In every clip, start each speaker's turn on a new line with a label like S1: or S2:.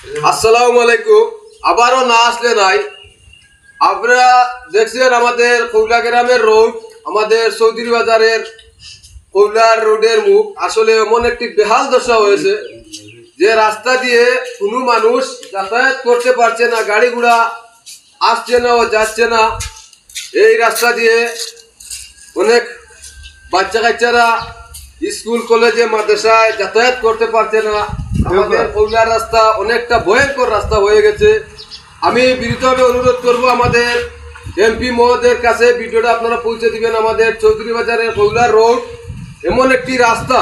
S1: আসসালামু আলাইকুম। আবারও না আসলে নাই। আপনারা দেখছেন আমাদের কৌলা গ্রামের রোড, আমাদের চৌধুরী বাজারের কৌলার রোডের মুখ আসলে এমন একটি বেহাল দশা হয়েছে যে রাস্তা দিয়ে কোনো মানুষ যাতায়াত করতে পারছে না, গাড়ি ঘোড়া আসছে না ও যাচ্ছে না। এই রাস্তা দিয়ে অনেক বাচ্চা কাচ্চারা স্কুল কলেজে মাদ্রাসায় যাতায়াত করতে পারছে না। আমাদের কৌলার রাস্তা অনেকটা ভয়ঙ্কর রাস্তা হয়ে গেছে। আমি বিনীতভাবে অনুরোধ করব আমাদের এমপি মহোদয়ের কাছে ভিডিওটা আপনারা পৌঁছে দিবেন। আমাদের চৌধুরী বাজারের কৌলার রোড এমন একটি রাস্তা,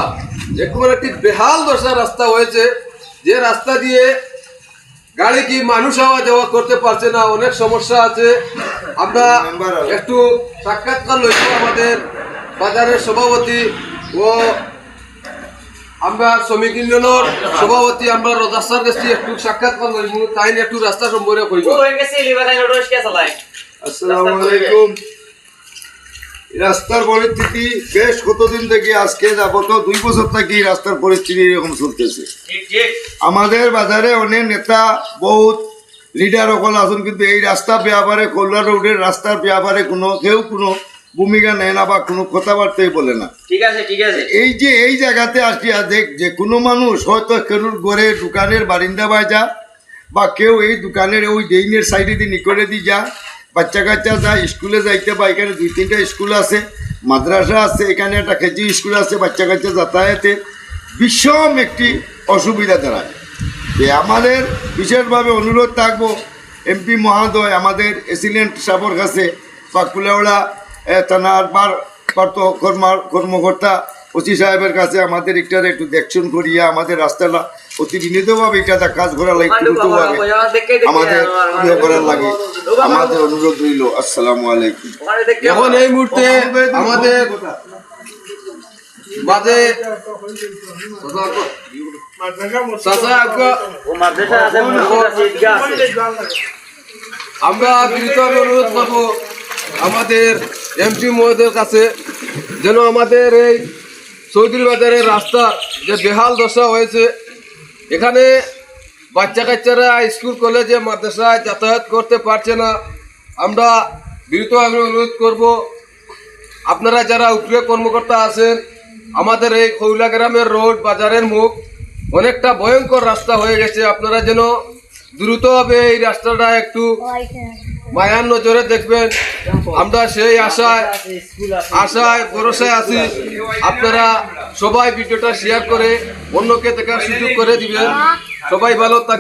S1: এমন একটি বেহাল দশা রাস্তা হয়েছে যে রাস্তা দিয়ে গাড়ি কি মানুষ আওয়া যাওয়া করতে পারছে না, অনেক সমস্যা আছে। আমরা একটু সাক্ষাৎকার লইব আমাদের বাজারের সভাপতি ও আমরা শ্রমিক ইউনিয়নের সভাপতি আমরা রজাসার কাছে একটু সাক্ষাৎকার লইব, তাই একটু রাস্তা সম্পর্কে কইব।
S2: আসসালামু আলাইকুম। রাস্তার পরিস্থিতি বেশ কতদিন থেকে আজকে যাবত 2 বছর থেকে রাস্তার পরিস্থিতি এরকম চলতেছে। আমাদের বাজারে অনেক নেতা বহুত লিডার সকল আছেন, কিন্তু এই রাস্তা ব্যাপারে কল্যাণ রোডের রাস্তার ব্যাপারে কেউ কোনো ভূমিকা নেয় না বা কোনো কথাবার্তাই বলে না।
S3: ঠিক আছে ঠিক আছে।
S2: এই জায়গাতে আসিয়া দেখ যে কোনো মানুষ হয়তো কেউ ঘরে দোকানের বারিন্দা বাজা বা কেউ এই দোকানের ওই ডেইনের সাইডে দিয়ে নিকটে দিয়ে যা, বাচ্চা কাচ্চা যায় স্কুলে যাইতে বা এখানে 2-3টা স্কুল আছে, মাদ্রাসা আছে, এখানে একটা কেজি স্কুল আছে, বাচ্চা কাচ্চা যাতায়াতের বিষম একটি অসুবিধা দাঁড়ায়। আমাদের বিশেষভাবে অনুরোধ থাকবো এমপি মহোদয় আমাদের এসিলেন্ট সাহেবের কাছে বা কুলাউড়া থানার কর্মকর্তা ওসি সাহেবের কাছে আমাদের একটু দেখশন করিয়া আমাদের রাস্তাটা অতি বিনীতভাবে এটা কাজ করার লাগে, আমাদের ইয়ে করার লাগে আমাদের অনুরোধ রইল। আসসালামু আলাইকুম।
S1: এখন এই মুহূর্তে আমাদের মাঝে আমরা বিনীতভাবে অনুরোধ করব আমাদের এমপি মহোদয়ের কাছে যেন আমাদের এই চৌধুরী বাজারের রাস্তা যে বেহাল দশা হয়েছে, এখানে বাচ্চা কাচ্চারা স্কুল কলেজে মাদ্রাসায় যাতায়াত করতে পারছে না। আমরা বিনীতভাবে অনুরোধ করব আপনারা যারা উপরে কর্মকর্তা আছেন, আমাদের এই কৌলা গ্রামের রোড বাজারের মুখ অনেকটা ভয়ঙ্কর রাস্তা হয়ে গেছে। আপনারা যেন দ্রুতভাবে এই রাস্তাটা একটু মায়ার নজরে দেখবেন। আমরা সেই আশায় ভরসায় আছি। আপনারা সবাই ভিডিওটা শেয়ার করে অন্যকে দেখার সুযোগ করে দিবেন। সবাই ভালো থাকবেন।